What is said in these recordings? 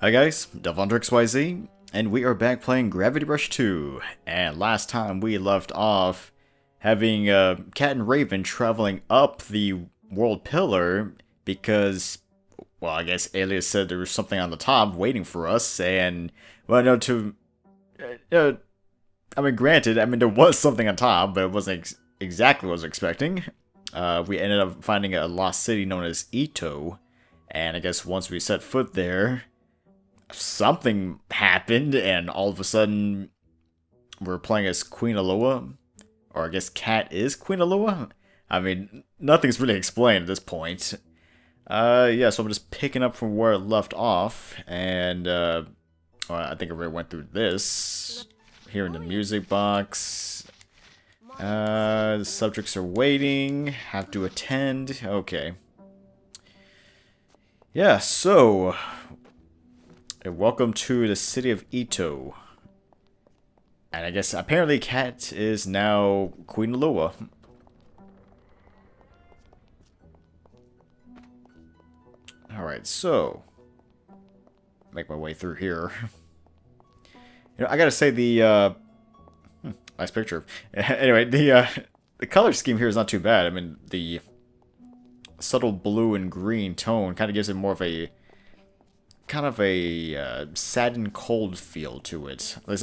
Hi guys, DevilHunterXYZ, and we are back playing Gravity Rush 2. And last time we left off having Cat and Raven traveling up the world pillar because, well, I guess Alias said there was something on the top waiting for us. And, well, no, granted, there was something on top, but it wasn't exactly what I was expecting. We ended up finding a lost city known as Ito, and I guess once we set foot there, something happened, and all of a sudden, we're playing as Queen Alua, or I guess Cat is Queen Alua? Nothing's really explained at this point. Yeah, so I'm just picking up from where it left off, and, well, I think I already went through this. Here in the music box. The subjects are waiting, have to attend, okay. Yeah, so... welcome to the city of Ito. And I guess apparently Cat is now Queen Alua. Alright, so make my way through here. I gotta say the nice picture. Anyway, the color scheme here is not too bad. The subtle blue and green tone kind of gives it more of a satin cold feel to it. At least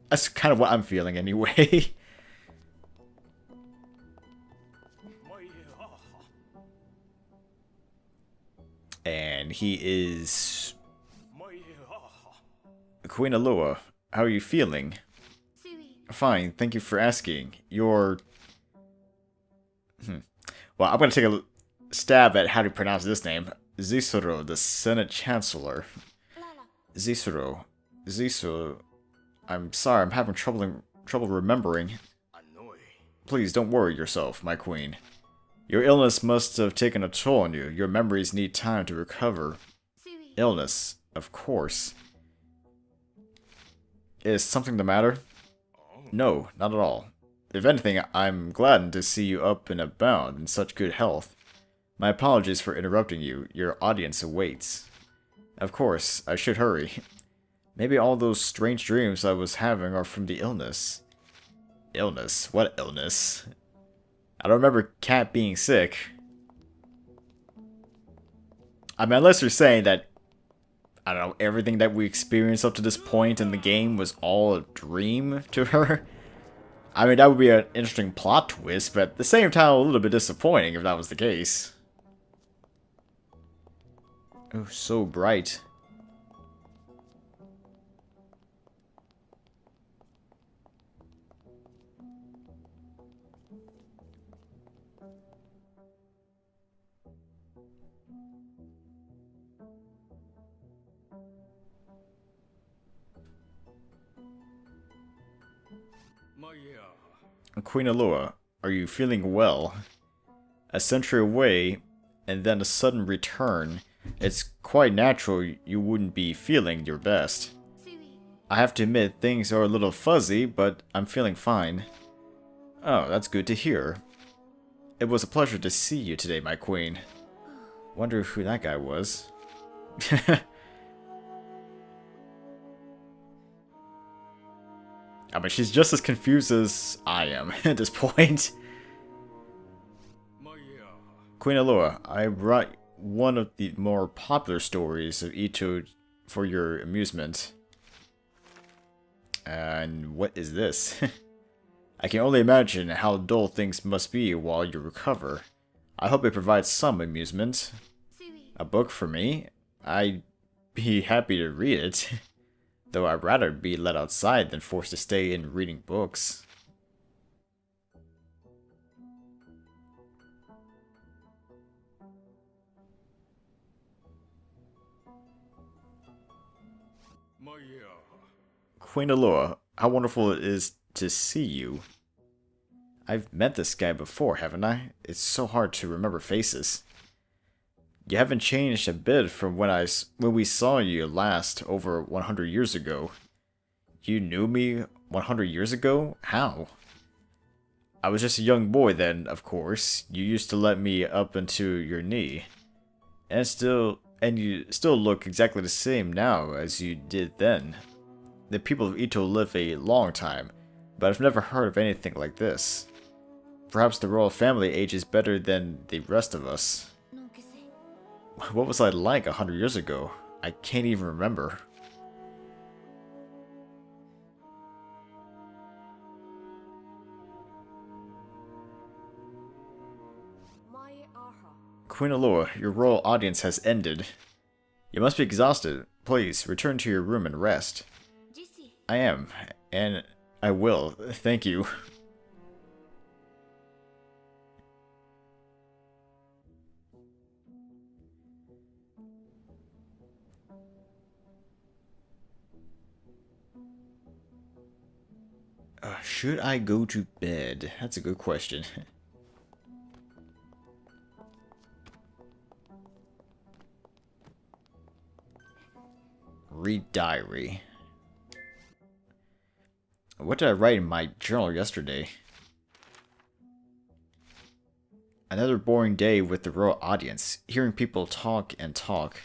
that's kind of what I'm feeling anyway. And he is Queen Alua. How are you feeling? Fine, thank you for asking. You're... Well, I'm gonna take a stab at how to pronounce this name. Zisuro, the Senate Chancellor. Zisuro. I'm sorry, I'm having trouble remembering. Please don't worry yourself, my queen. Your illness must have taken a toll on you. Your memories need time to recover. Illness, of course. Is something the matter? No, not at all. If anything, I'm glad to see you up and about in such good health. My apologies for interrupting you. Your audience awaits. Of course, I should hurry. Maybe all those strange dreams I was having are from the illness. Illness? What illness? I don't remember Cat being sick. Unless you're saying that, I don't know, everything that we experienced up to this point in the game was all a dream to her. That would be an interesting plot twist, but at the same time, a little bit disappointing if that was the case. Oh, so bright. Queen Alua, are you feeling well? A century away, and then a sudden return. It's quite natural you wouldn't be feeling your best. I have to admit, things are a little fuzzy, but I'm feeling fine. Oh, that's good to hear. It was a pleasure to see you today, my queen. Wonder who that guy was. She's just as confused as I am at this point. Queen Alua, I brought one of the more popular stories of Ito for your amusement. And what is this? I can only imagine how dull things must be while you recover. I hope it provides some amusement. A book for me? I'd be happy to read it. Though I'd rather be let outside than forced to stay in reading books. Queen Alua, how wonderful it is to see you. I've met this guy before, haven't I? It's so hard to remember faces. You haven't changed a bit from when we saw you last over 100 years ago. You knew me 100 years ago? How? I was just a young boy then, of course. You used to let me up into your knee. And And you still look exactly the same now as you did then. The people of Ito live a long time, but I've never heard of anything like this. Perhaps the royal family ages better than the rest of us. What was I like 100 years ago? I can't even remember. Queen Alua, your royal audience has ended. You must be exhausted. Please, return to your room and rest. I am, and I will. Thank you. Should I go to bed? That's a good question. Read diary. What did I write in my journal yesterday? Another boring day with the royal audience, hearing people talk and talk.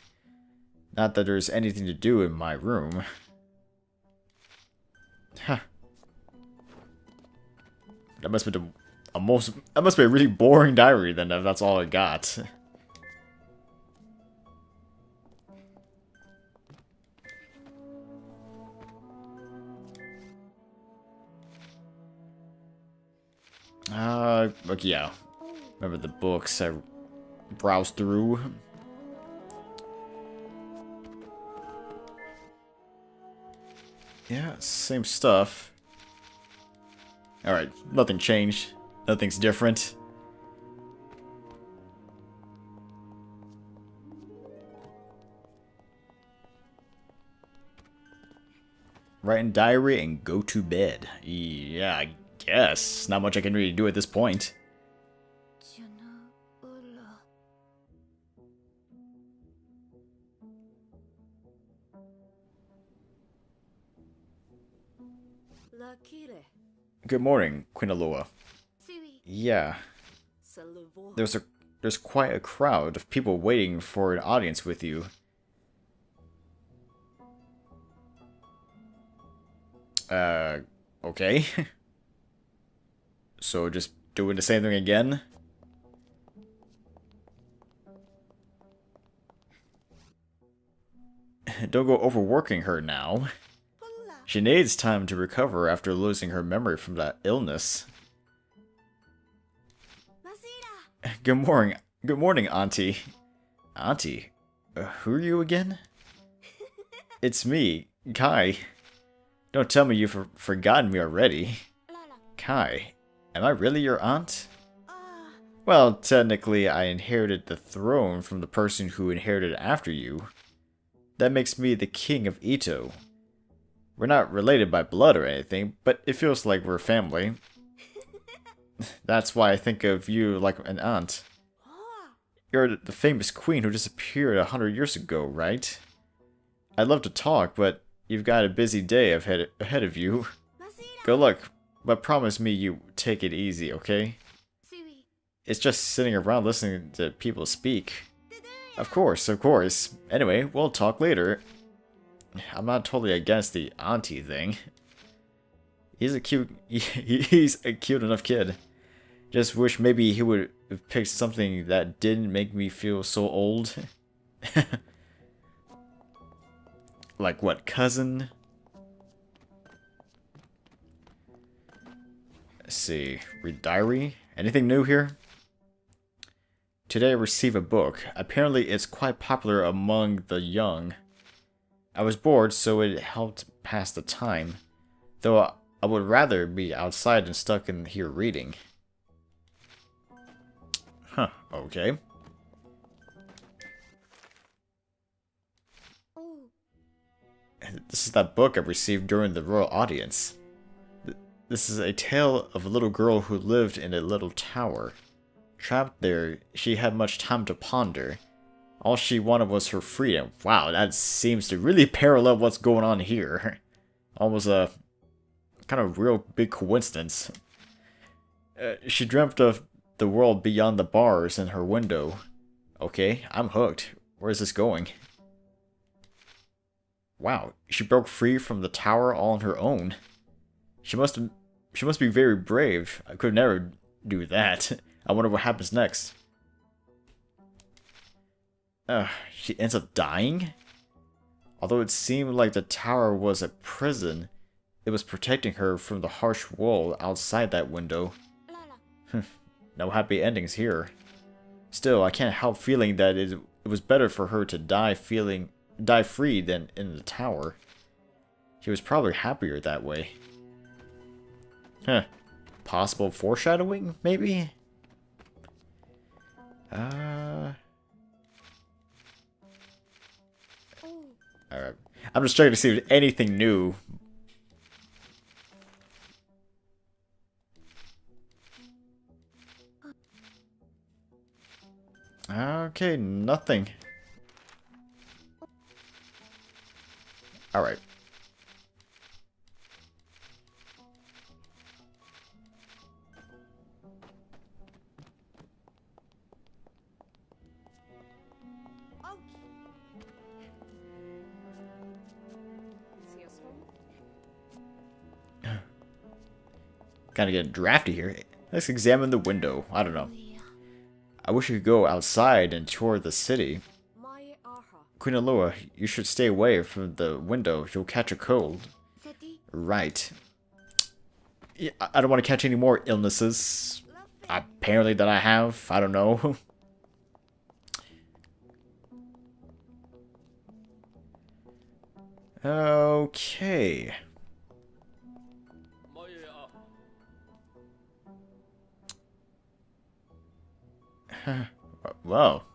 Not that there's anything to do in my room. Huh. That must be that must be a really boring diary then, if that's all I got. Look, yeah. Remember the books I browsed through? Yeah, same stuff. Alright, nothing changed. Nothing's different. Write in diary and go to bed. Yeah, I guess. Not much I can really do at this point. Good morning, Queen Alua. Yeah. There's quite a crowd of people waiting for an audience with you. Okay. So just doing the same thing again? Don't go overworking her now. She needs time to recover after losing her memory from that illness. Good morning, Auntie. Auntie? Who are you again? It's me, Kai. Don't tell me you've forgotten me already. Kai, am I really your aunt? Well, technically, I inherited the throne from the person who inherited after you. That makes me the king of Ito. We're not related by blood or anything, but it feels like we're family. That's why I think of you like an aunt. You're the famous queen who disappeared 100 years ago, right? I'd love to talk, but you've got a busy day ahead of you. Good luck, but promise me you take it easy, okay? It's just sitting around listening to people speak. Of course, of course. Anyway, we'll talk later. I'm not totally against the auntie thing. He's a cute enough kid. Just wish maybe he would have picked something that didn't make me feel so old. Like what, cousin? Let's see, read diary. Anything new here? Today I received a book. Apparently it's quite popular among the young. I was bored, so it helped pass the time. Though I would rather be outside than stuck in here reading. Huh, okay. This is that book I received during the royal audience. This is a tale of a little girl who lived in a little tower. Trapped there, she had much time to ponder. All she wanted was her freedom. Wow, that seems to really parallel what's going on here. Almost a kind of real big coincidence. She dreamt of the world beyond the bars in her window. Okay, I'm hooked. Where is this going? Wow, she broke free from the tower all on her own. She must be very brave. I could never do that. I wonder what happens next. She ends up dying? Although it seemed like the tower was a prison, it was protecting her from the harsh world outside that window. No happy endings here. Still, I can't help feeling that it was better for her to die free than in the tower. She was probably happier that way. Possible foreshadowing, maybe? Alright. I'm just trying to see if anything new. Okay, nothing. Alright. Kinda getting drafty here. Let's examine the window. I don't know. I wish you could go outside and tour the city. Queen Alua, you should stay away from the window. You'll catch a cold. Right. Yeah, I don't want to catch any more illnesses. Apparently that I have. I don't know. Okay. Well,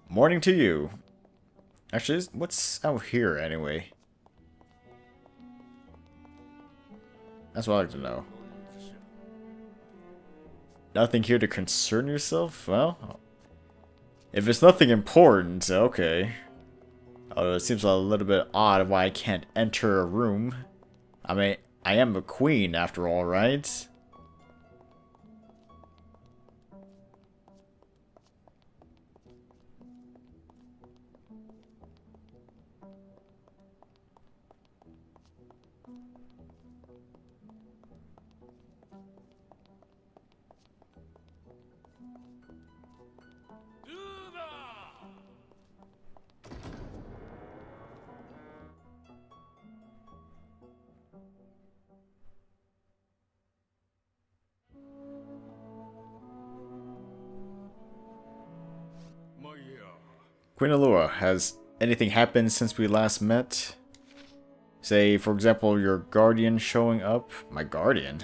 morning to you. Actually, what's out here anyway? That's what I'd like to know. Nothing here to concern yourself? Well, if it's nothing important, okay. It seems a little bit odd why I can't enter a room. I mean, I am a queen after all, right? Queen Alua, has anything happened since we last met? Say, for example, your guardian showing up? My guardian?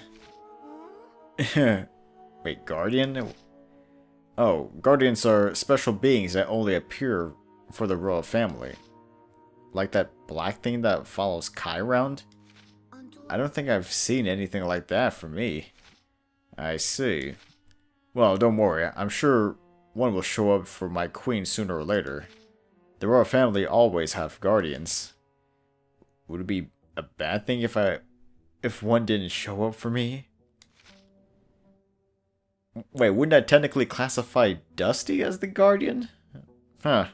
Wait, guardian? Oh, guardians are special beings that only appear for the royal family. Like that black thing that follows Kai around? I don't think I've seen anything like that for me. I see. Well, don't worry, I'm sure one will show up for my queen sooner or later. The royal family always have guardians. Would it be a bad thing if one didn't show up for me? Wait, wouldn't that technically classify Dusty as the guardian? Huh.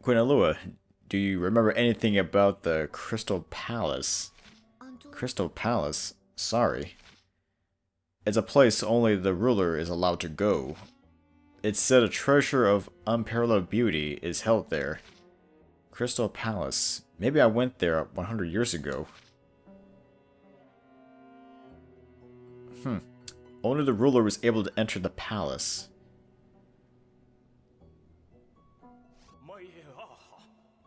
Queen Alua, do you remember anything about the Crystal Palace? Crystal Palace? Sorry. It's a place only the ruler is allowed to go. It's said a treasure of unparalleled beauty is held there. Crystal Palace. Maybe I went there 100 years ago. Only the ruler was able to enter the palace.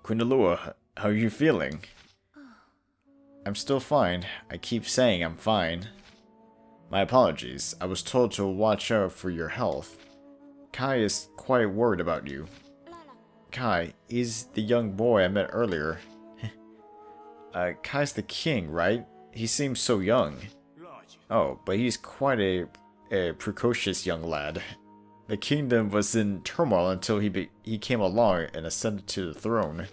Queen Alua, how are you feeling? I'm still fine. I keep saying I'm fine. My apologies. I was told to watch out for your health. Kai is quite worried about you. Kai, he's the young boy I met earlier. Kai's the king, right? He seems so young. Oh, but he's quite a precocious young lad. The kingdom was in turmoil until he came along and ascended to the throne.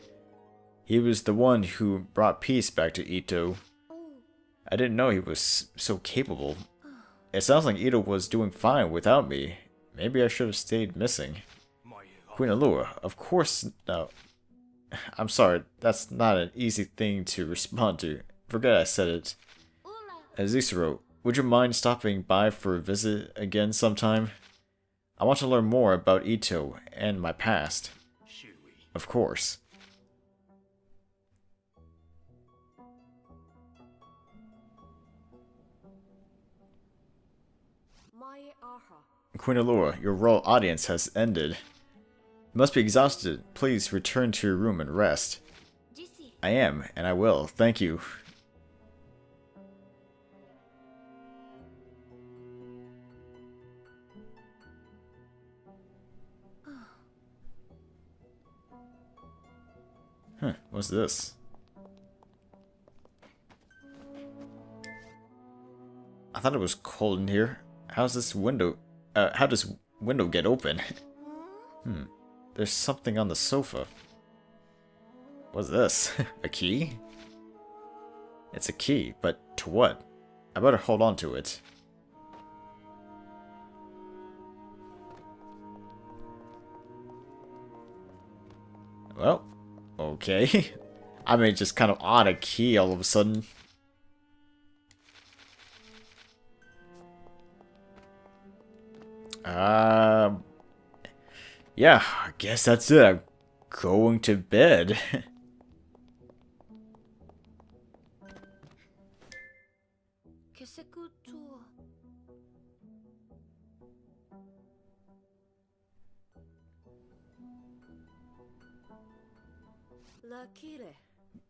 He was the one who brought peace back to Ito. I didn't know he was so capable. It sounds like Ito was doing fine without me. Maybe I should have stayed missing. Queen Alua, of course no. I'm sorry, that's not an easy thing to respond to. Forget I said it. Azisaro, would you mind stopping by for a visit again sometime? I want to learn more about Ito and my past. Of course. Queen Alua, your royal audience has ended. You must be exhausted. Please return to your room and rest. I am, and I will. Thank you. Huh, what's this? I thought it was cold in here. How does window get open? There's something on the sofa. What's this? A key? It's a key, but to what? I better hold on to it. Well, okay. I mean, just kind of odd, a key all of a sudden. Yeah, I guess that's it. I'm going to bed.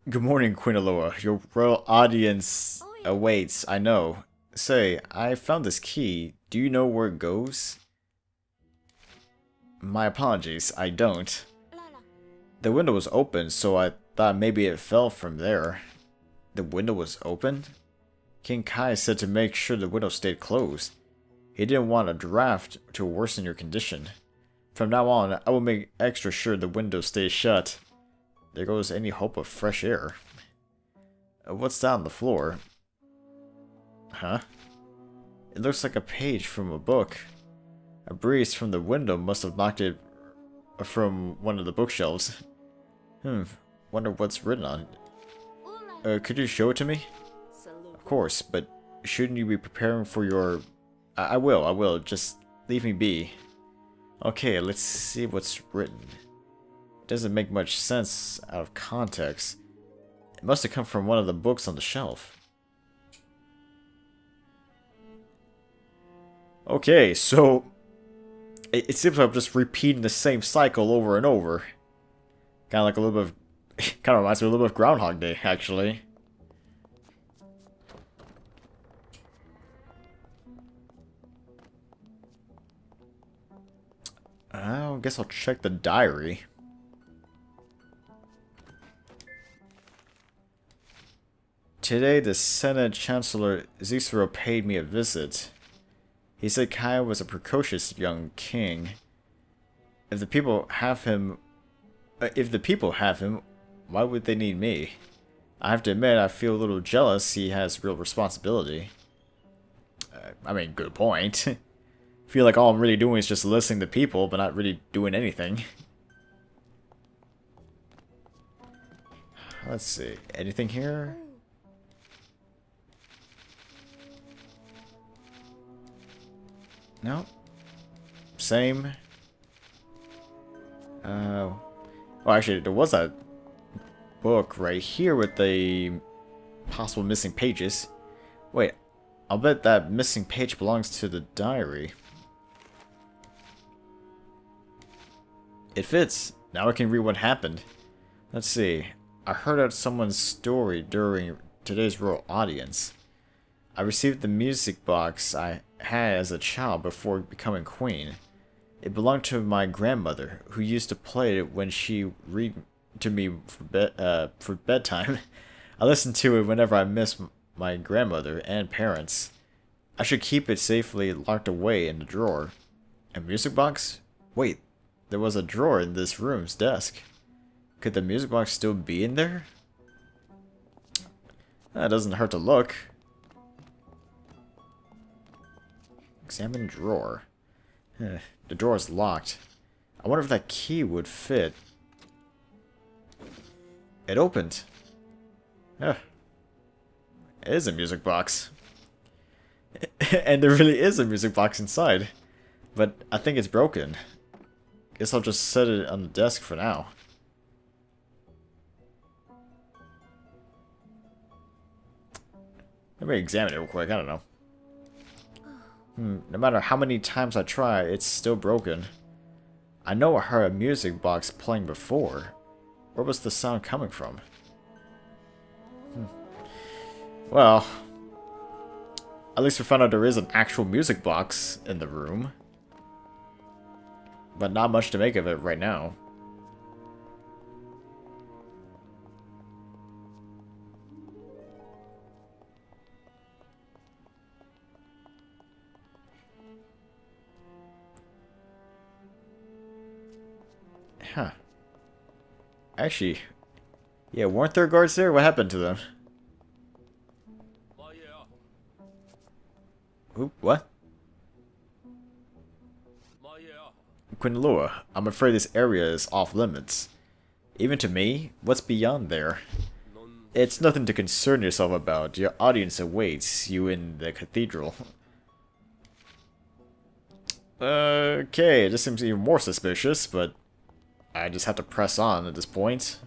Good morning, Queen Alua. Your royal audience awaits, I know. Say, I found this key. Do you know where it goes? My apologies, I don't. The window was open, so I thought maybe it fell from there. The window was open? King Kai said to make sure the window stayed closed. He didn't want a draft to worsen your condition. From now on, I will make extra sure the window stays shut. There goes any hope of fresh air. What's that on the floor? Huh? It looks like a page from a book. A breeze from the window must have knocked it from one of the bookshelves. Wonder what's written on it. Could you show it to me? Of course, but shouldn't you be preparing for your... I will. Just leave me be. Okay, let's see what's written. It doesn't make much sense out of context. It must have come from one of the books on the shelf. Okay, so... It seems like I'm just repeating the same cycle over and over. Kind of like a little bit of... kind of reminds me a little bit of Groundhog Day, actually. I guess I'll check the diary. Today, the Senate Chancellor Zisaro paid me a visit. He said Kai was a precocious young king. If the people have him, why would they need me? I have to admit, I feel a little jealous he has real responsibility. I mean, good point. Feel like all I'm really doing is just listening to people, but not really doing anything. Let's see. Anything here? No. Same. Well, actually, there was a book right here with the possible missing pages. Wait, I'll bet that missing page belongs to the diary. It fits. Now I can read what happened. Let's see. I heard out someone's story during today's royal audience. I received the music box I had as a child before becoming queen. It belonged to my grandmother, who used to play it when she read to me for bedtime. I listened to it whenever I miss my grandmother and parents. I should keep it safely locked away in the drawer. A music box? Wait, there was a drawer in this room's desk. Could the music box still be in there? That doesn't hurt to look. Examine drawer. The drawer is locked. I wonder if that key would fit. It opened. It is a music box. And there really is a music box inside. But I think it's broken. Guess I'll just set it on the desk for now. Let me examine it real quick, I don't know. No matter how many times I try, it's still broken. I know I heard a music box playing before. Where was the sound coming from? Well, at least we found out there is an actual music box in the room. But not much to make of it right now. Huh. Actually, yeah, weren't there guards there? What happened to them? Ooh, what? Queen Alua, I'm afraid this area is off limits. Even to me, what's beyond there? It's nothing to concern yourself about. Your audience awaits you in the cathedral. Okay, this seems even more suspicious, but I just have to press on at this point.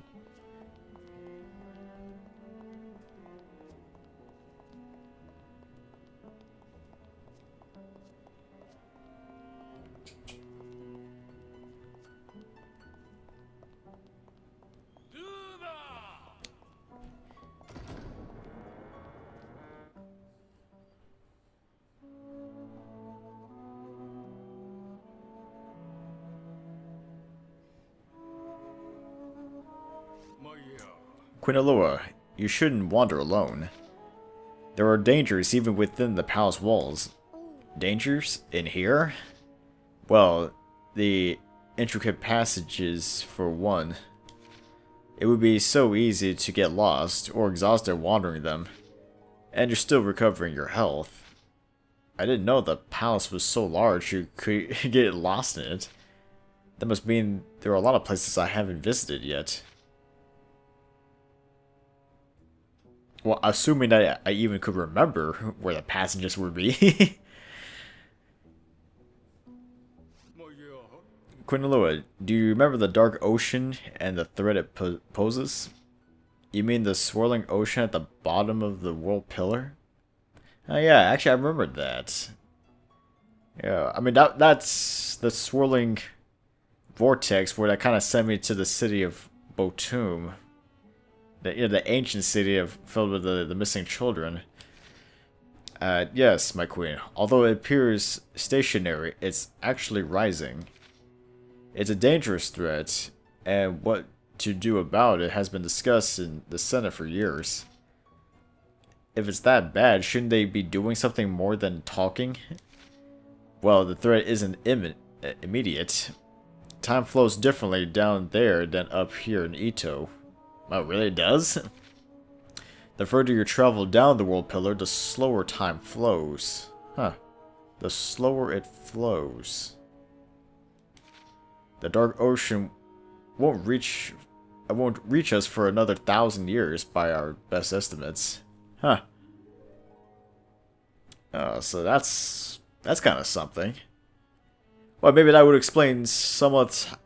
Queen Alua, you shouldn't wander alone. There are dangers even within the palace walls. Dangers? In here? Well, the intricate passages for one. It would be so easy to get lost or exhausted wandering them. And you're still recovering your health. I didn't know the palace was so large you could get lost in it. That must mean there are a lot of places I haven't visited yet. Well, assuming that I even could remember where the passages would be. Queen Alua, do you remember the dark ocean and the threat it poses? You mean the swirling ocean at the bottom of the world pillar? Oh yeah, actually I remembered that. Yeah, I mean that's the swirling vortex where that kind of sent me to the city of Botum. The ancient city filled with the missing children. Yes, my queen. Although it appears stationary, it's actually rising. It's a dangerous threat, and what to do about it has been discussed in the Senate for years. If it's that bad, shouldn't they be doing something more than talking? Well, the threat isn't immediate. Time flows differently down there than up here in Ito. Oh, really it does? The further you travel down the world pillar, the slower time flows. Huh. The slower it flows. The dark ocean won't reach us for another 1,000 years by our best estimates. Huh. So that's kind of something. Well, maybe that would explain somewhat.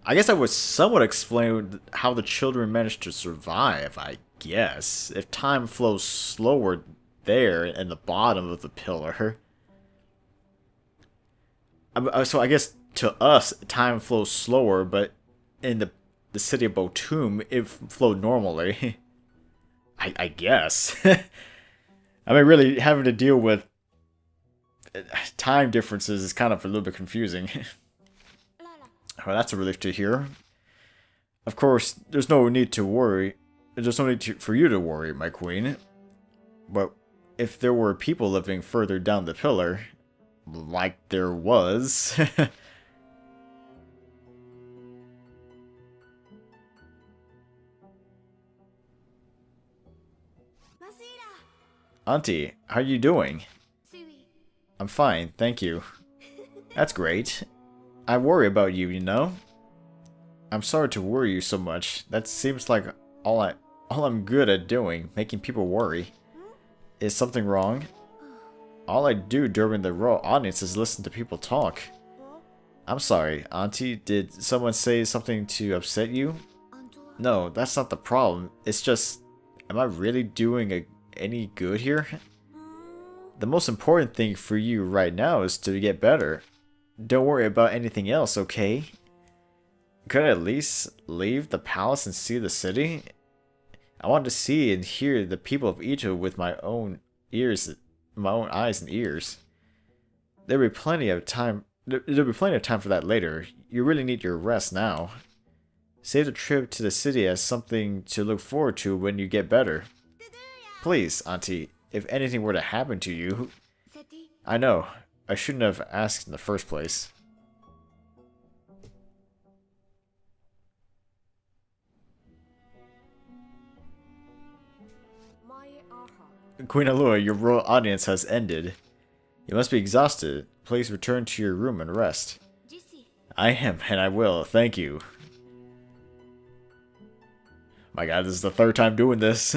I guess I would somewhat explain how the children managed to survive, I guess. If time flows slower there in the bottom of the pillar. So I guess to us, time flows slower, but in the city of Botum, it flowed normally. I guess. I mean, really, having to deal with time differences is kind of a little bit confusing. Well, that's a relief to hear. Of course, there's no need to worry. There's no need for you to worry, my queen. But if there were people living further down the pillar, like there was... Auntie, how are you doing? I'm fine, thank you. That's great. I worry about you, you know? I'm sorry to worry you so much. That seems like all I'm good at doing, making people worry. Is something wrong? All I do during the raw audience is listen to people talk. I'm sorry, Auntie, did someone say something to upset you? No, that's not the problem. It's just, am I really doing any good here? The most important thing for you right now is to get better. Don't worry about anything else, okay? Could I at least leave the palace and see the city? I want to see and hear the people of Ito with my own ears, my own eyes and ears. There'll be plenty of time. There'll be plenty of time for that later. You really need your rest now. Save the trip to the city as something to look forward to when you get better. Please, Auntie, if anything were to happen to you... I know, I shouldn't have asked in the first place. Queen Alua, your royal audience has ended. You must be exhausted. Please return to your room and rest. I am, and I will. Thank you. My god, this is the third time doing this.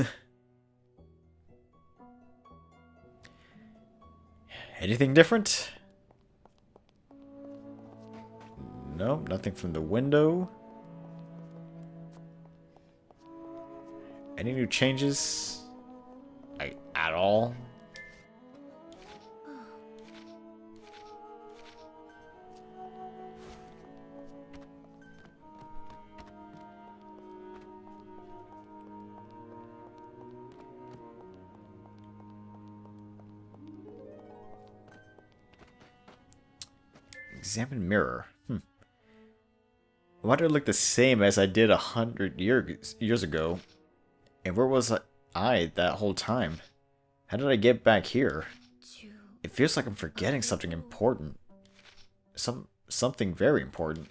Anything different? Nope, nothing from the window. Any new changes? Like, at all? Examine mirror. Why do I look the same as I did 100 years ago? And where was I that whole time? How did I get back here? It feels like I'm forgetting something important. Something very important.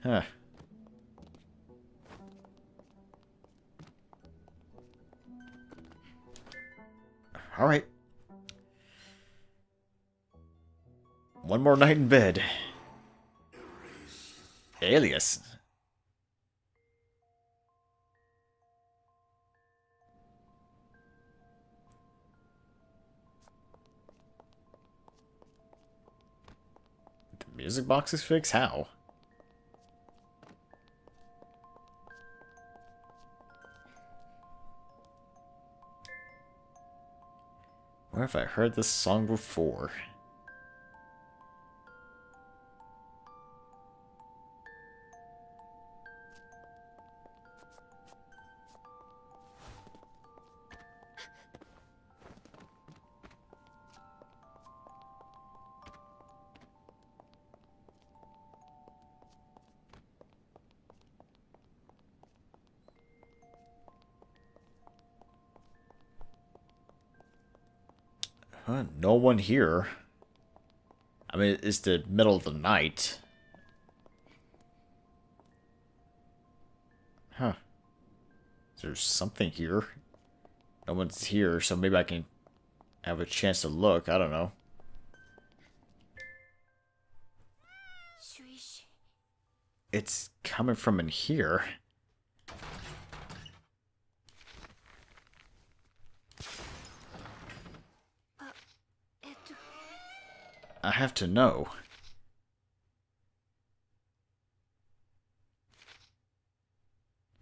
Huh. Alright. One more night in bed. Alias. The music box is fixed? How? Where have I heard this song before? Huh, no one here. I mean, it's the middle of the night. Huh. Is there something here? No one's here, so maybe I can have a chance to look. I don't know. It's coming from in here. I have to know.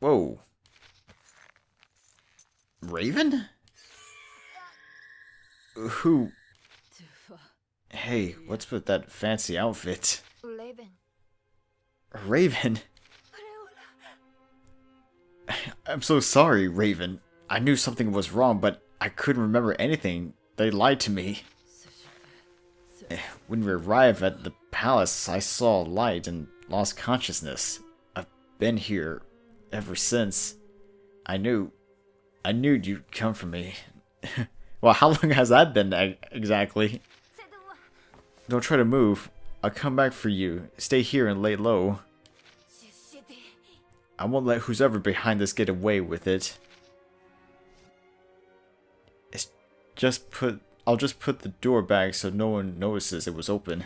Whoa. Raven? Who? Hey, what's with that fancy outfit? Raven? I'm so sorry, Raven. I knew something was wrong, but I couldn't remember anything. They lied to me. When we arrived at the palace, I saw a light and lost consciousness. I've been here ever since. I knew you'd come for me. Well, how long has that been exactly? Don't try to move. I'll come back for you. Stay here and lay low. I won't let who's ever behind this get away with it. It's just put I'll just put the door back so no one notices it was open.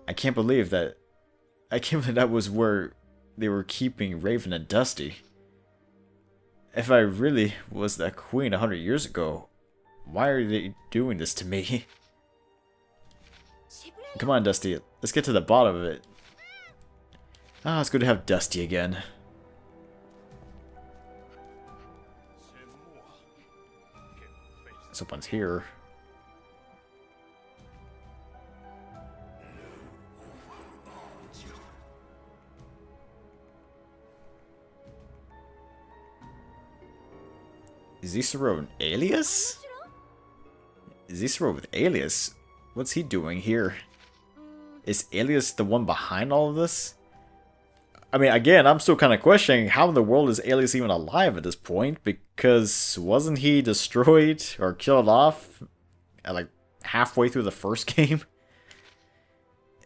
I can't believe that. I can't believe that was where they were keeping Raven and Dusty. If I really was that queen 100 years ago, why are they doing this to me? Come on, Dusty. Let's get to the bottom of it. Ah, it's good to have Dusty again. Someone's here. Is Isaro an alias? Is Isaro with Alias? What's he doing here? Is Alias the one behind all of this? I mean, again, I'm still kind of questioning how in the world is Alias even alive at this point, because wasn't he destroyed or killed off at like halfway through the first game?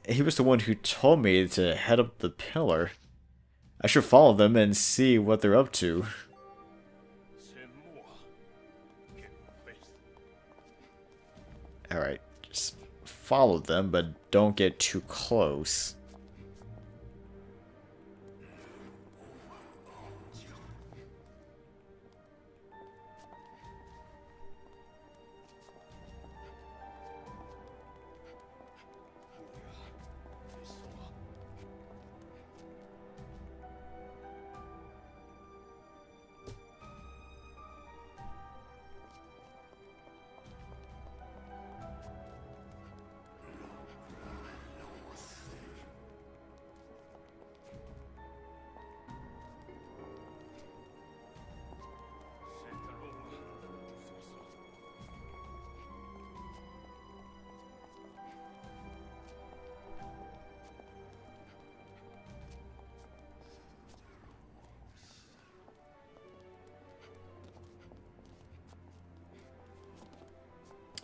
He was the one who told me to head up the pillar. I should follow them and see what they're up to. Alright, just follow them, but don't get too close.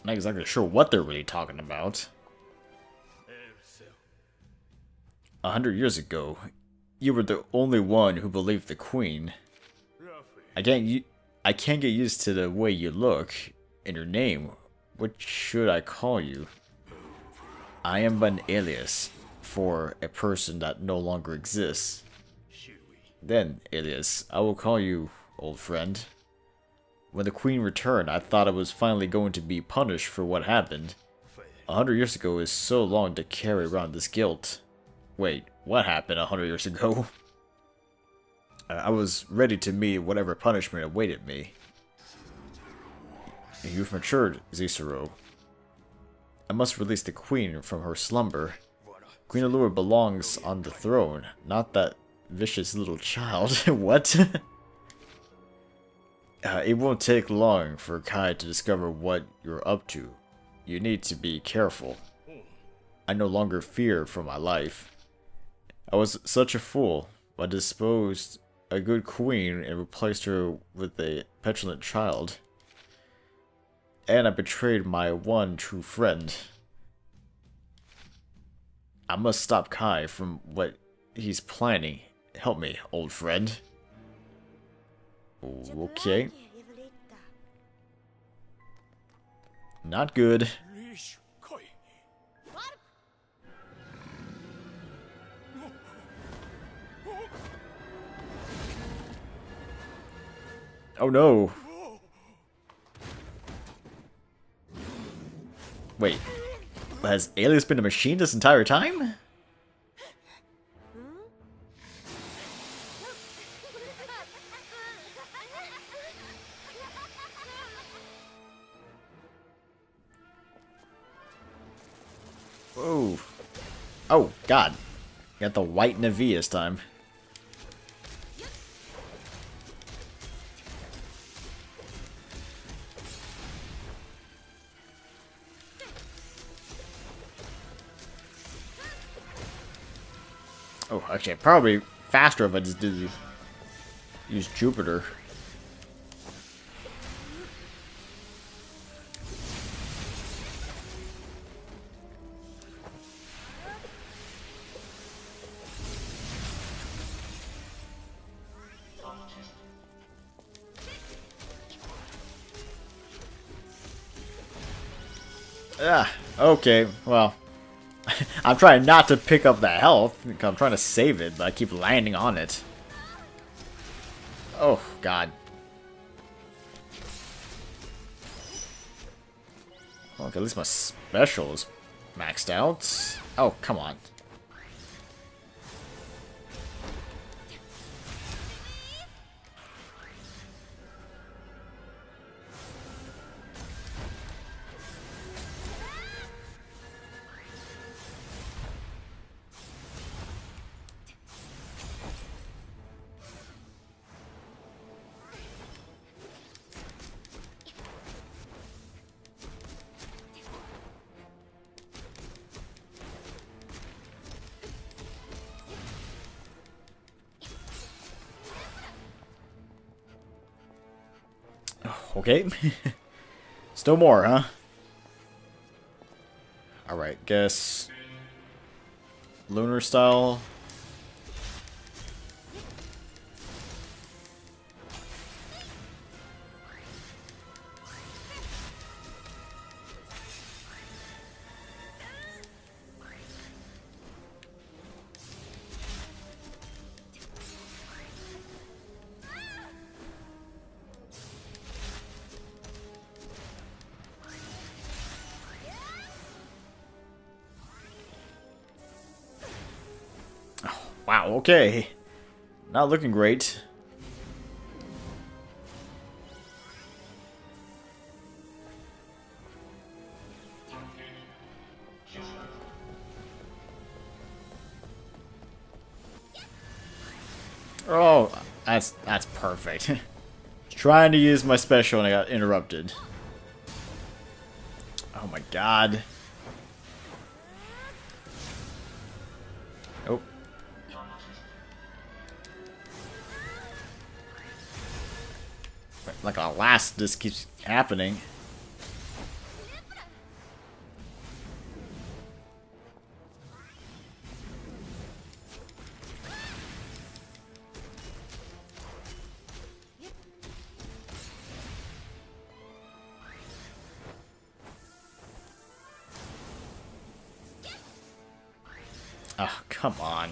Not exactly sure what they're really talking about. 100 years ago, you were the only one who believed the queen. I can't get used to the way you look and your name. What should I call you? I am an alias for a person that no longer exists. Then, alias, I will call you old friend. When the queen returned, I thought I was finally going to be punished for what happened. 100 years ago is so long to carry around this guilt. Wait, what happened 100 years ago? I was ready to meet whatever punishment awaited me. You've matured, Zisaro. I must release the queen from her slumber. Queen Alua belongs on the throne, not that vicious little child. What? It won't take long for Kai to discover what you're up to. You need to be careful. I no longer fear for my life. I was such a fool. I disposed a good queen and replaced her with a petulant child. And I betrayed my one true friend. I must stop Kai from what he's planning. Help me, old friend. Okay. Not good. Oh no. Wait. Has Alias been a machine this entire time? Whoa. Oh, God. Got the white Navi this time. Oh, actually, probably faster if I just did use Jupiter. Okay, well. I'm trying not to pick up the health, because I'm trying to save it, but I keep landing on it. Oh, God. Okay, at least my special is maxed out. Oh, come on. Okay. Still more, huh? Alright, guess... Lunar style. Wow, okay. Not looking great. Oh, that's perfect. Trying to use my special and I got interrupted. Oh my god. Oh. Like a last, this keeps happening. Oh, come on.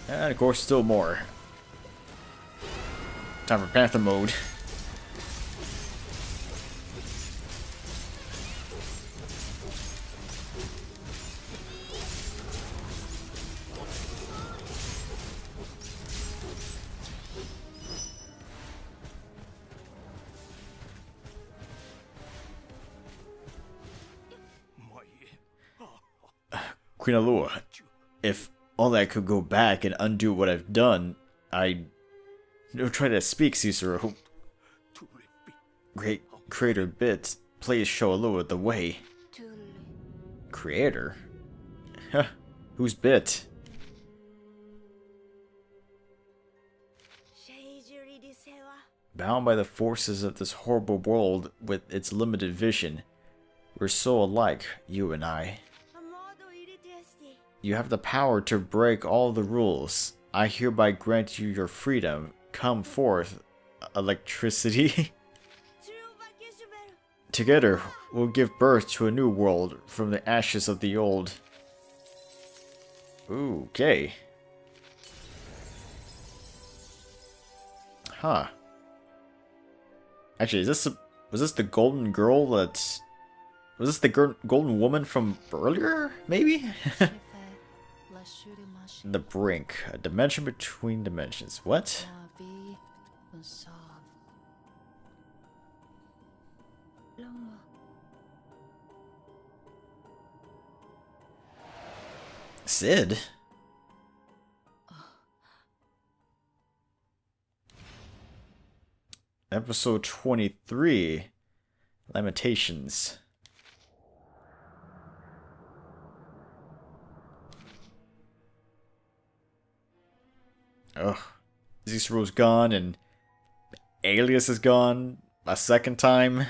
And of course, still more. Time for Panther mode. Queen Alua, if only I could go back and undo what I've done, I'd try to speak, Cicero. Great creator Bit, please show Alua the way. Creator? Huh, who's Bit? Bound by the forces of this horrible world with its limited vision, we're so alike, you and I. You have the power to break all the rules. I hereby grant you your freedom. Come forth, electricity. Together, we'll give birth to a new world from the ashes of the old. Ooh, okay. Huh. Actually, was this the golden girl that's... Was this the golden woman from earlier, maybe? The brink. A dimension between dimensions. What? Sid? Episode 23. Lamentations. Ugh. Cicero's gone and Alias is gone a second time.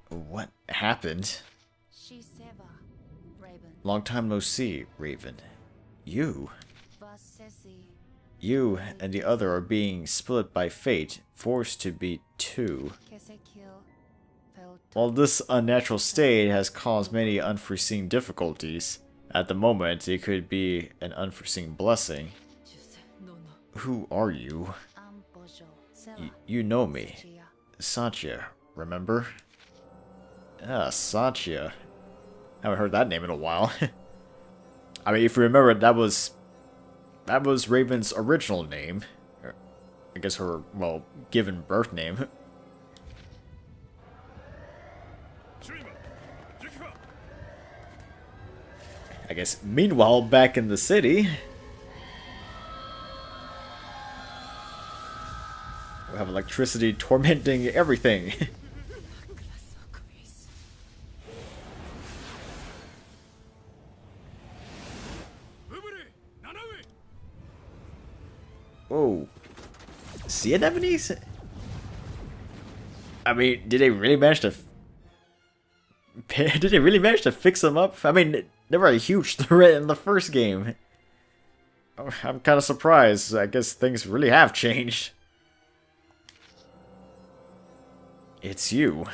What happened? Long time no see, Raven. You and the other are being split by fate, forced to be two. While this unnatural state has caused many unforeseen difficulties, at the moment it could be an unforeseen blessing. Who are you? You know me. Satya, remember? Ah, Satya. Haven't heard that name in a while. I mean, if you remember, that was Raven's original name. I guess her, well, given birth name. I guess, meanwhile, back in the city, we have electricity tormenting everything. Whoa. Sea anemones? I mean, did they really manage to... Did they really manage to fix them up? I mean, they were a huge threat in the first game. I'm kind of surprised. I guess things really have changed. It's you.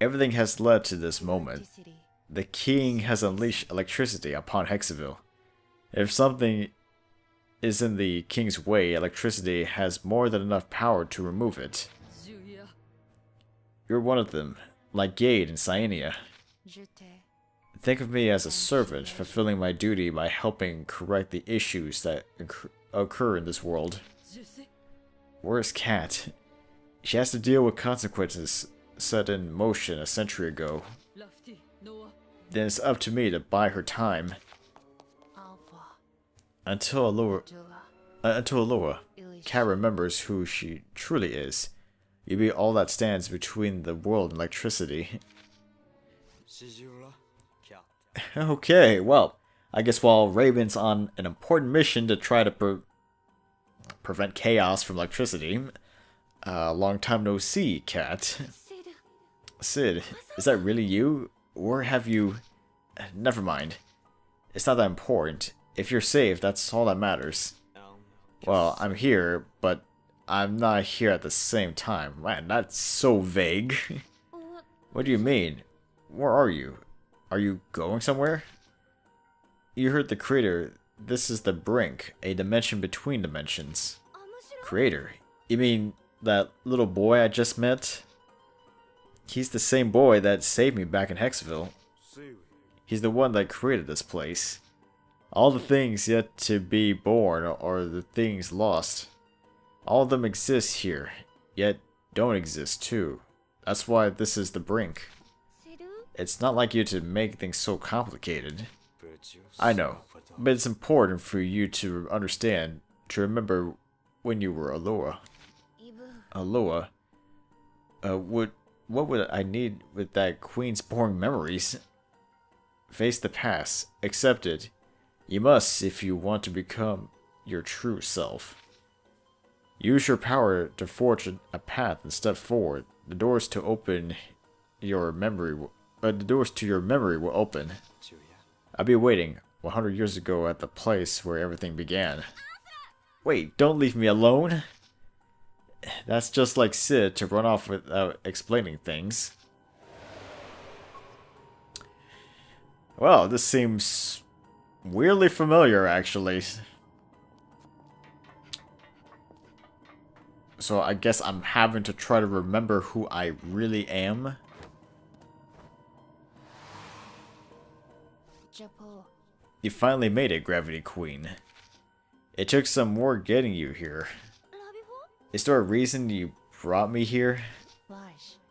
Everything has led to this moment. The king has unleashed electricity upon Hexaville. If something is in the king's way, electricity has more than enough power to remove it. You're one of them, like Gade and Cyanea. Think of me as a servant, fulfilling my duty by helping correct the issues that occur in this world. Where's Kat? She has to deal with consequences set in motion a century ago. Then it's up to me to buy her time. Until Alua, Kat remembers who she truly is. You be all that stands between the world and electricity. Okay, well, I guess while Raven's on an important mission to try to prevent chaos from electricity, long time no see, Kat. Sid, is that really you? Or have you... Never mind. It's not that important. If you're safe, that's all that matters. Well, I'm here, but I'm not here at the same time. Man, that's so vague. What do you mean? Where are you? Are you going somewhere? You heard the creator. This is the brink, a dimension between dimensions. Creator? You mean that little boy I just met? He's the same boy that saved me back in Hexaville. He's the one that created this place. All the things yet to be born are the things lost. All of them exist here, yet don't exist too. That's why this is the brink. It's not like you to make things so complicated. I know, but it's important for you to understand, to remember when you were Alua. Alua? What would I need with that queen's boring memories? Face the past. Accept it. You must if you want to become your true self. Use your power to forge a path and step forward. The doors to your memory will open. I'll be waiting 100 years ago at the place where everything began. Wait, don't leave me alone. That's just like Sid to run off without explaining things. Well, this seems weirdly familiar, actually. So I guess I'm having to try to remember who I really am. You finally made it, Gravity Queen. It took some work getting you here. Is there a reason you brought me here?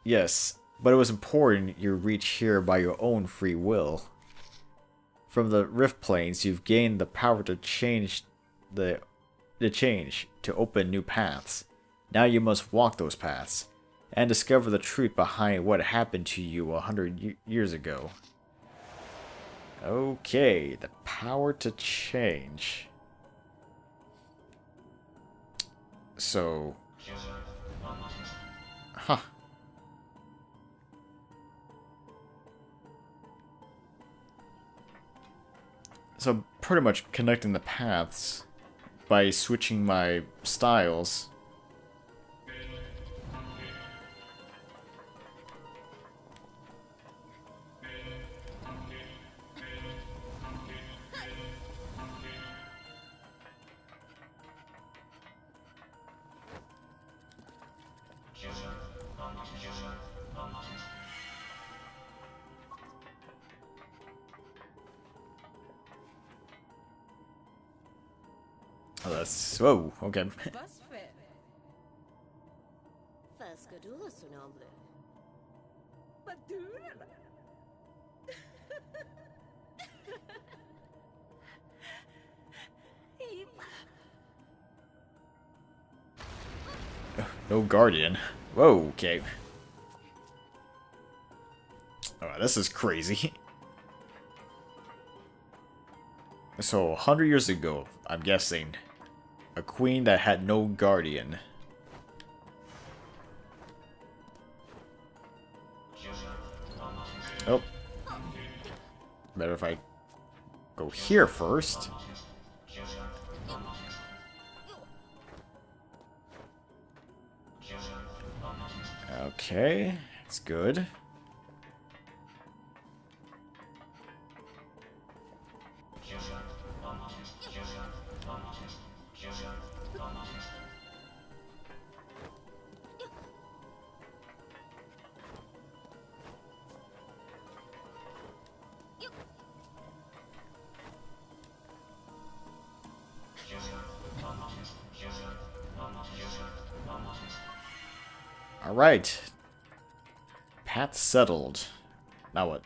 Yes, but it was important you reach here by your own free will. From the Rift Planes, you've gained the power to change to open new paths. Now you must walk those paths, and discover the truth behind what happened to you 100 years ago. Okay, the power to change. So... Huh. So pretty much connecting the paths by switching my styles. Oh, that's... Whoa, okay. No guardian. Whoa, okay. Alright, this is crazy. So, 100 years ago, I'm guessing, a queen that had no guardian. Oh. Better if I go here first. Okay, that's good. Alright. Path settled. Now what?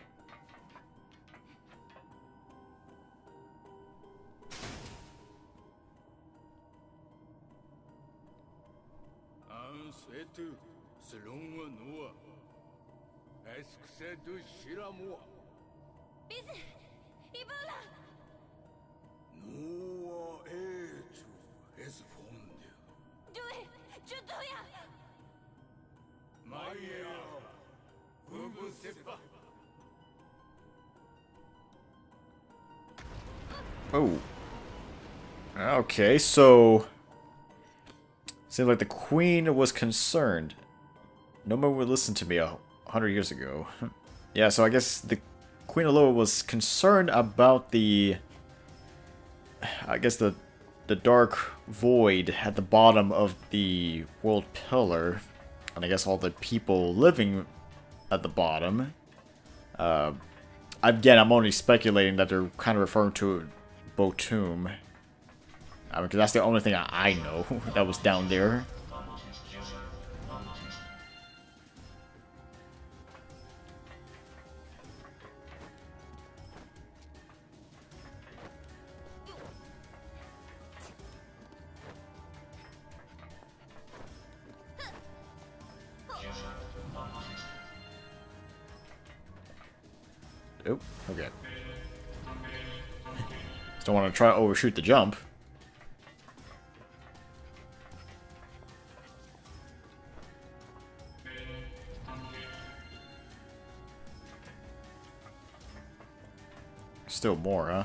Oh. Okay, so... Seems like the queen was concerned. No one would listen to me 100 years ago. Yeah, so I guess the Queen Alua was concerned about the... I guess the dark void at the bottom of the world pillar. And I guess all the people living at the bottom. Again, I'm only speculating that they're kind of referring to Botum. Because that's the only thing I know that was down there. Oh, okay. Just don't want to try to overshoot the jump. Still more, huh?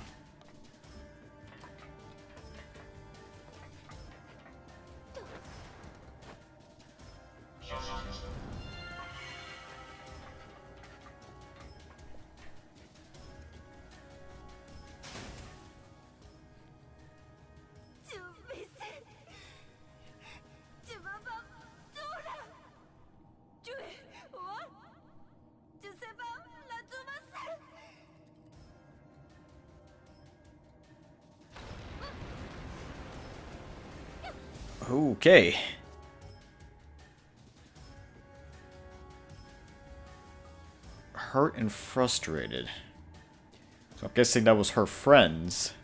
Okay. Hurt and frustrated. So I'm guessing that was her friends.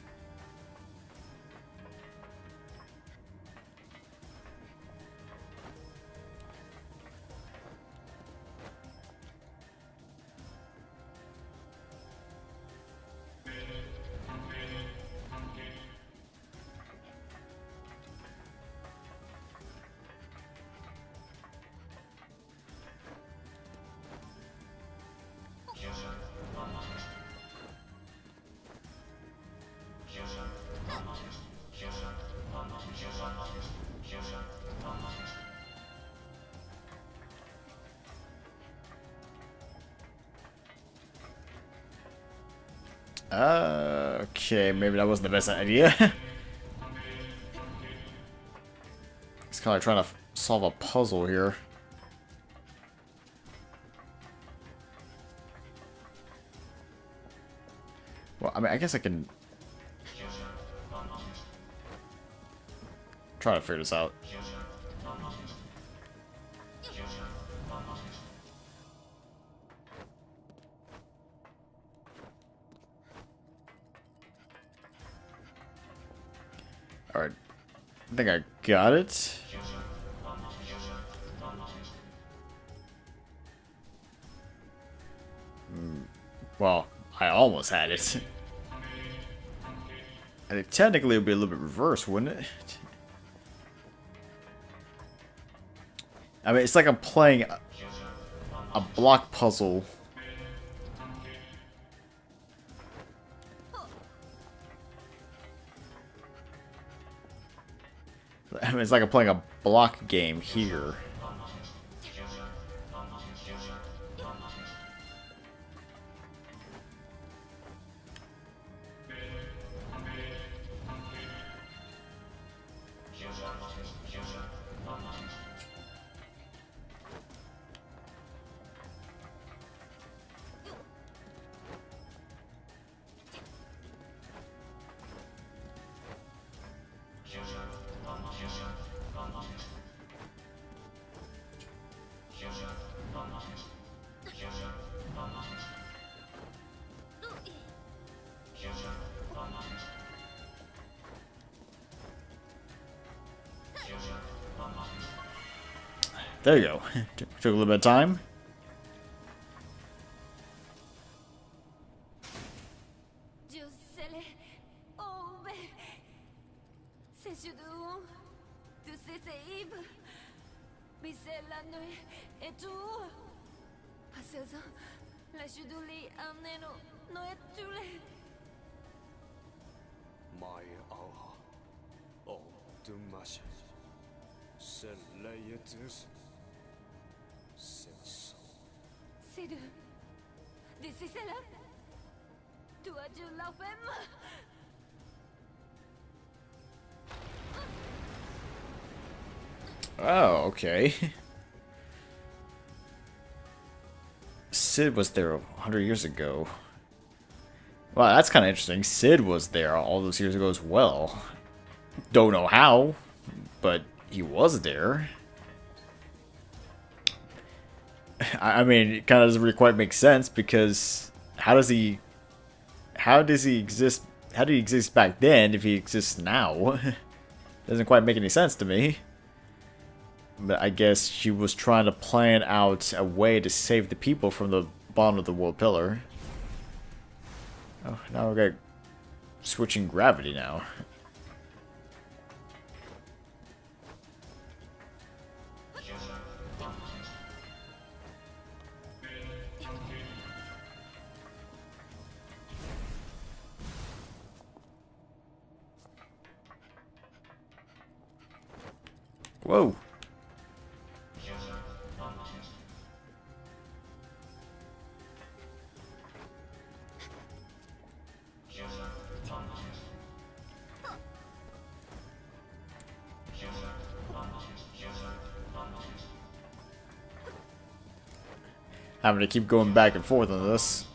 Okay, maybe that wasn't the best idea. It's kind of like trying to solve a puzzle here. Well, I mean, I guess I can try to figure this out. Alright. I think I got it. Well, I almost had it. I think technically it would be a little bit reversed, wouldn't it? I mean, it's like I'm playing a block puzzle. I mean, it's like I'm playing a block game here. There you go. Took a little bit of time. Oh, okay. Sid was there 100 years ago. Wow, that's kind of interesting. Sid was there all those years ago as well. Don't know how, but he was there. I mean, it kind of doesn't really quite make sense because how does he exist? How did he exist back then if he exists now? Doesn't quite make any sense to me. But I guess she was trying to plan out a way to save the people from the bottom of the world pillar. Oh, now we got switching gravity now. Whoa. Having to keep going back and forth on this.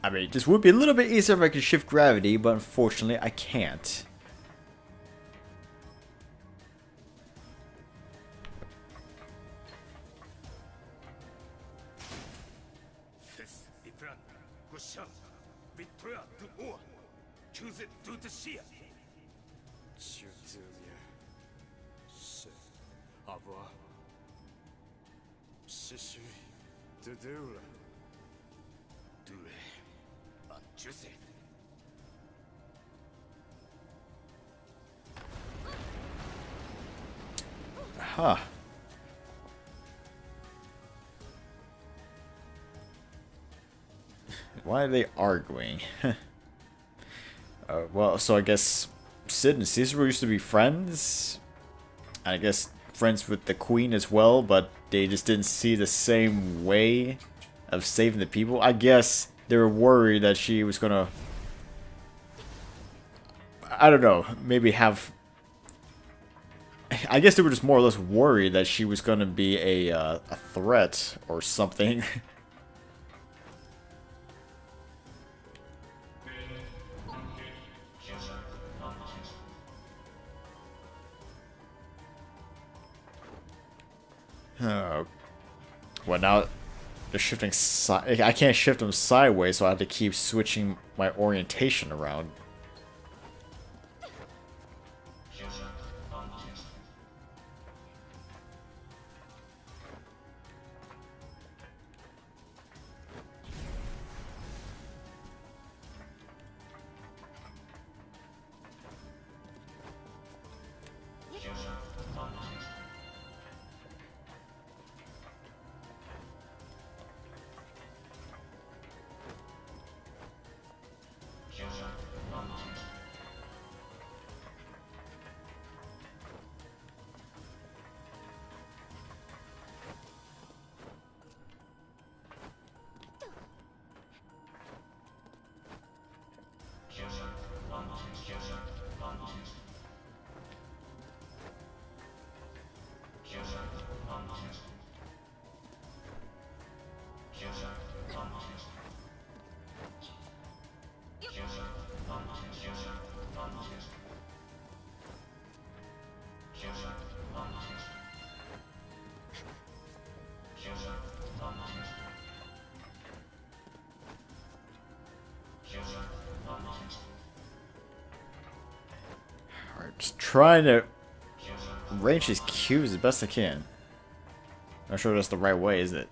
I mean, this would be a little bit easier if I could shift gravity, but unfortunately I can't. Huh. Why are they arguing? Well, so I guess Sid and Caesar used to be friends. I guess friends with the queen as well, but they just didn't see the same way of saving the people. I guess they were worried that she was gonna, I don't know, maybe have, I guess they were just more or less worried that she was gonna be a threat or something. Oh, well now they're shifting side. I can't shift them sideways, so I have to keep switching my orientation around. Alright, just trying to range his cues as best I can. Not sure that's the right way, is it?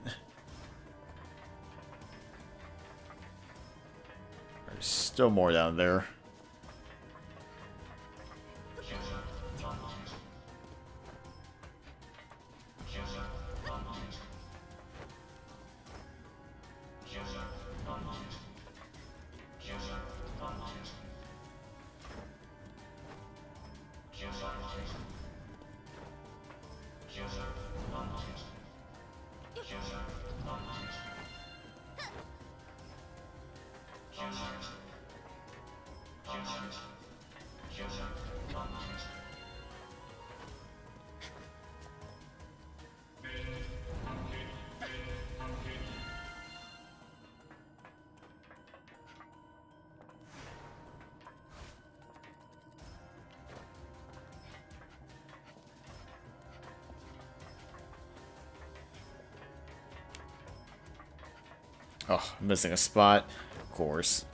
There's still more down there. Oh, I'm missing a spot. Of course.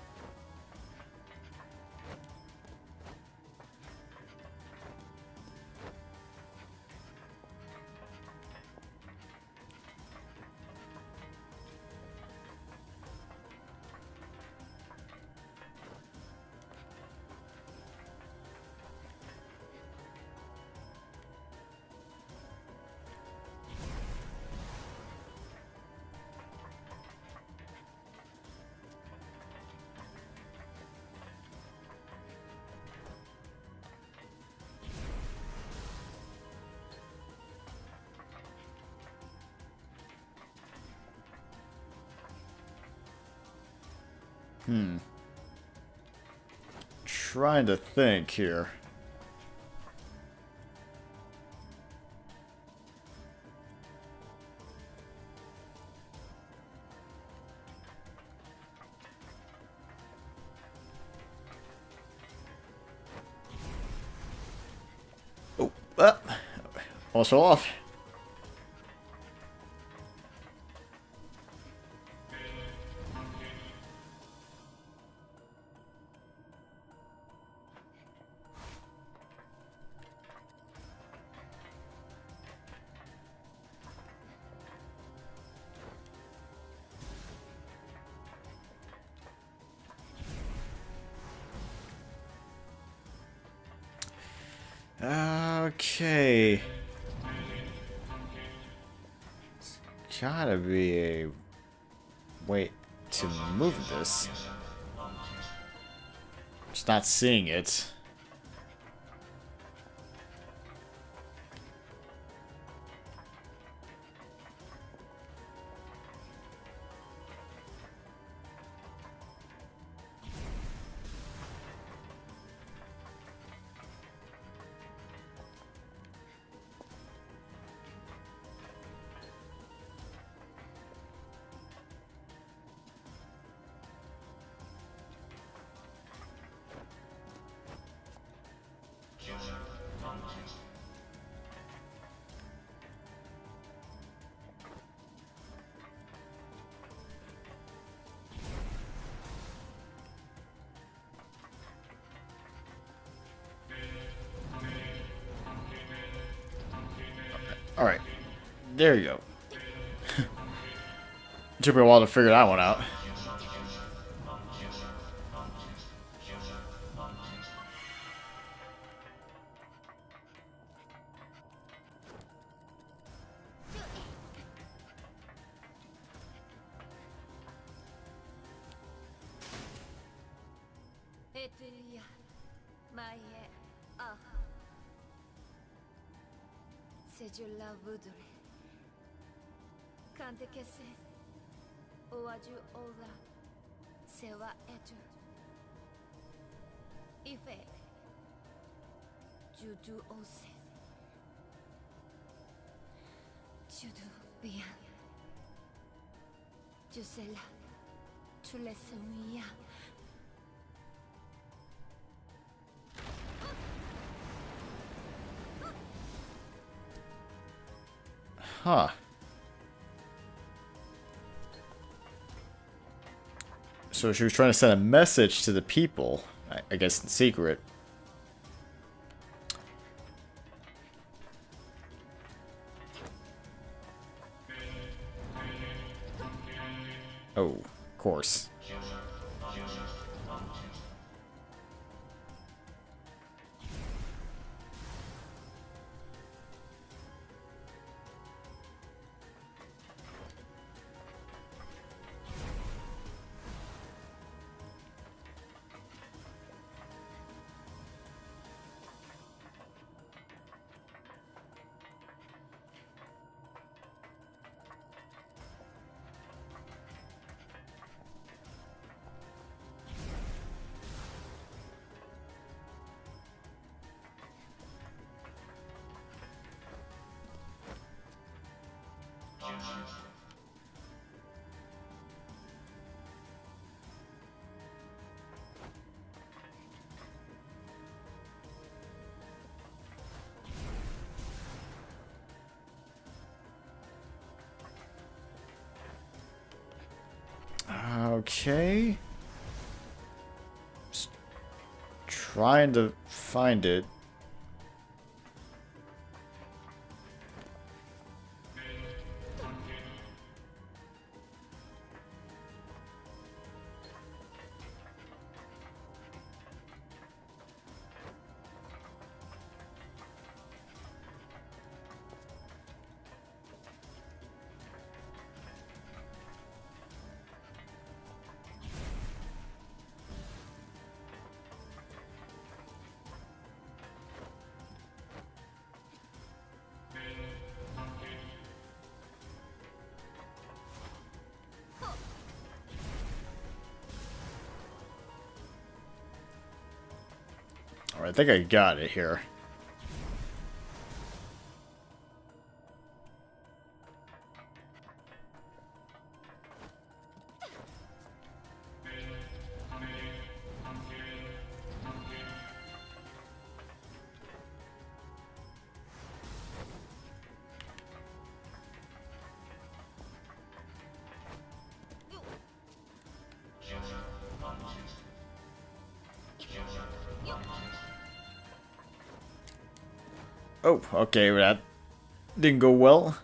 Trying to think here. Oh, almost fell off. Okay. It's gotta be a way to move this. Just not seeing it. Alright. There you go. It took me a while to figure that one out. C'est du la voudrais. Quand tu sais, ou a du ola, c'est va être. Il fait. Tu dois aussi. Tu dois bien. Tu sais là, tu laisses moi. Huh. So she was trying to send a message to the people, I guess in secret. Oh, of course. Okay. Just trying to find it. Alright, I think I got it here. Oh, okay, that didn't go well.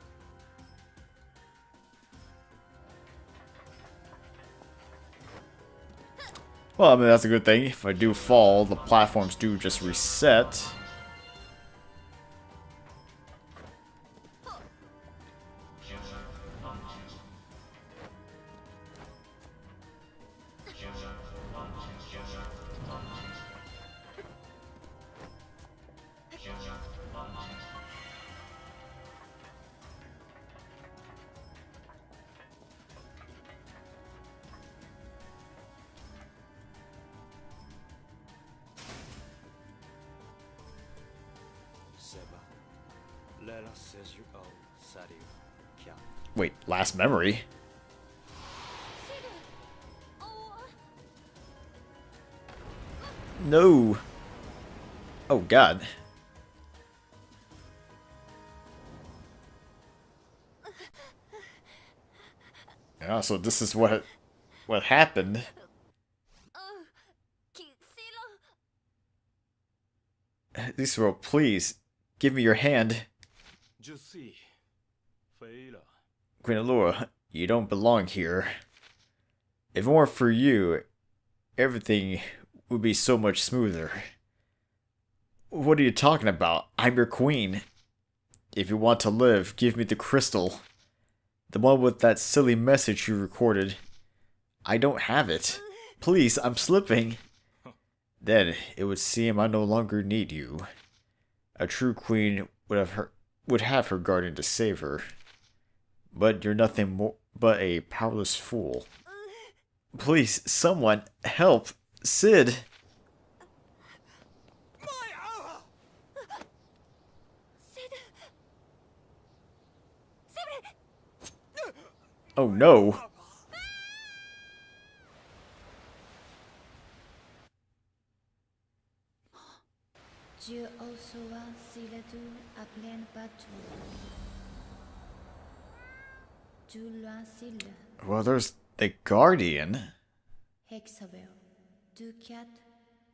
Well, I mean, that's a good thing. If I do fall, the platforms do just reset. Wait, last memory? No. Oh god. Yeah, so this is what happened. Isro, please give me your hand. Queen Alua, you don't belong here. If it weren't for you, everything would be so much smoother. What are you talking about? I'm your queen. If you want to live, give me the crystal. The one with that silly message you recorded. I don't have it. Please, I'm slipping. Then it would seem I no longer need you. A true queen would have her guardian to save her. But you're nothing more but a powerless fool. Please, someone, help! Sid! Oh no! Dieu reçoit s'il est à pleine battle. Du loin s'il Well, there's the Guardian. Hexavel. Du 4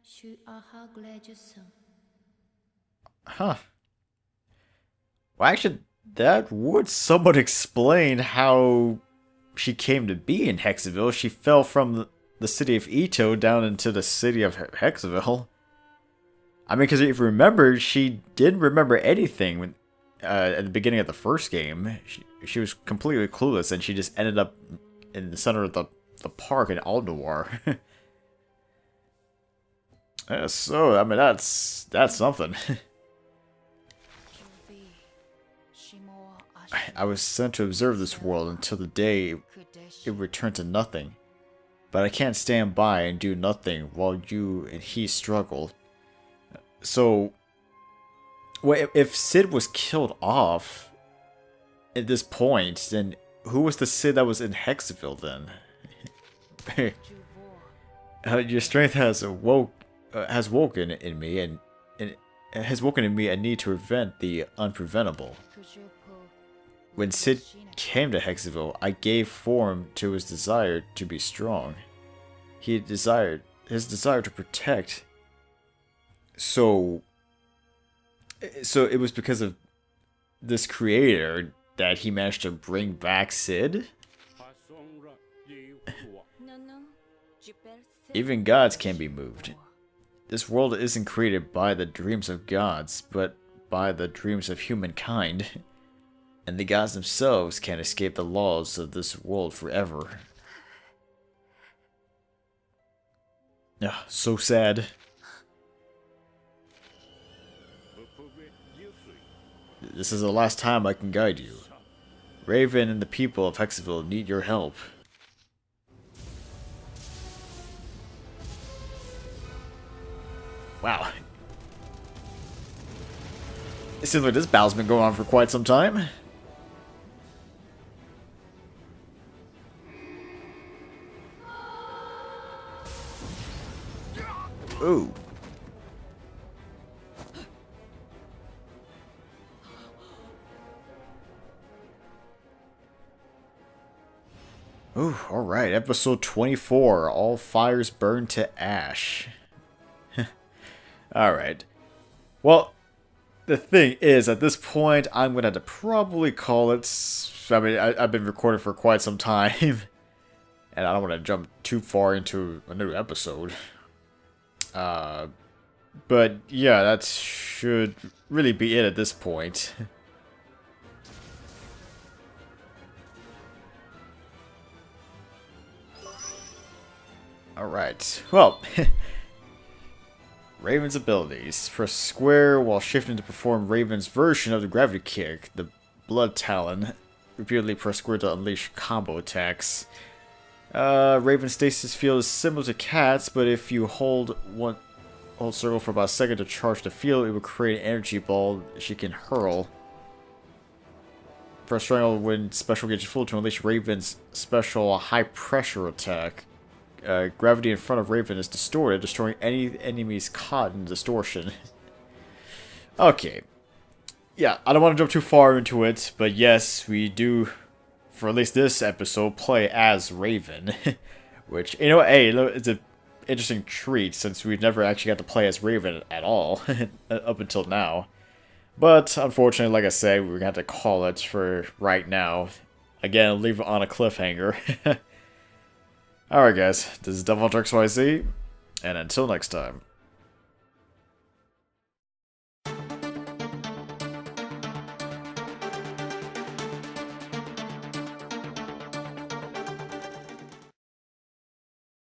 sur Araglejuson. Huh. Well, actually, that would somewhat explain how she came to be in Hexaville. She fell from the city of Ito down into the city of Hexaville. I mean, because if you remember, she didn't remember anything when, at the beginning of the first game. She was completely clueless, and she just ended up in the center of the park in Alduar. So, I mean, that's something. I was sent to observe this world until the day it returned to nothing. But I can't stand by and do nothing while you and he struggle. So, well, if Sid was killed off at this point, then who was the Sid that was in Hexaville then? Your strength has woken in me, and has woken in me a need to prevent the unpreventable. When Sid came to Hexaville, I gave form to his desire to be strong. His desire to protect. So it was because of this creator that he managed to bring back Sid? Even gods can be moved. This world isn't created by the dreams of gods, but by the dreams of humankind. And the gods themselves can't escape the laws of this world forever. Ah, so sad. This is the last time I can guide you. Raven and the people of Hexaville need your help. Wow. It seems like this battle's been going on for quite some time. Ooh. Ooh, alright. Episode 24. All fires burn to ash. Alright. Well, the thing is, at this point, I'm going to have to probably call it... I mean, I've been recording for quite some time. And I don't want to jump too far into a new episode. But yeah, that should really be it at this point. Alright, well, Raven's abilities. Press square while shifting to perform Raven's version of the gravity kick, the Blood Talon. Repeatedly press square to unleash combo attacks. Raven's stasis field is similar to Cat's, but if you hold circle for about a second to charge the field, it will create an energy ball she can hurl. Press triangle when special gauge is full to unleash Raven's special high pressure attack. Gravity in front of Raven is distorted, destroying any enemies caught in distortion. Okay. Yeah, I don't want to jump too far into it, but yes, we do, for at least this episode, play as Raven. Which, you know, hey, it's an interesting treat since we've never actually got to play as Raven at all up until now. But unfortunately, like I said, we're going to have to call it for right now. Again, I'll leave it on a cliffhanger. Alright guys, this is DevilHunterXYZ, and until next time.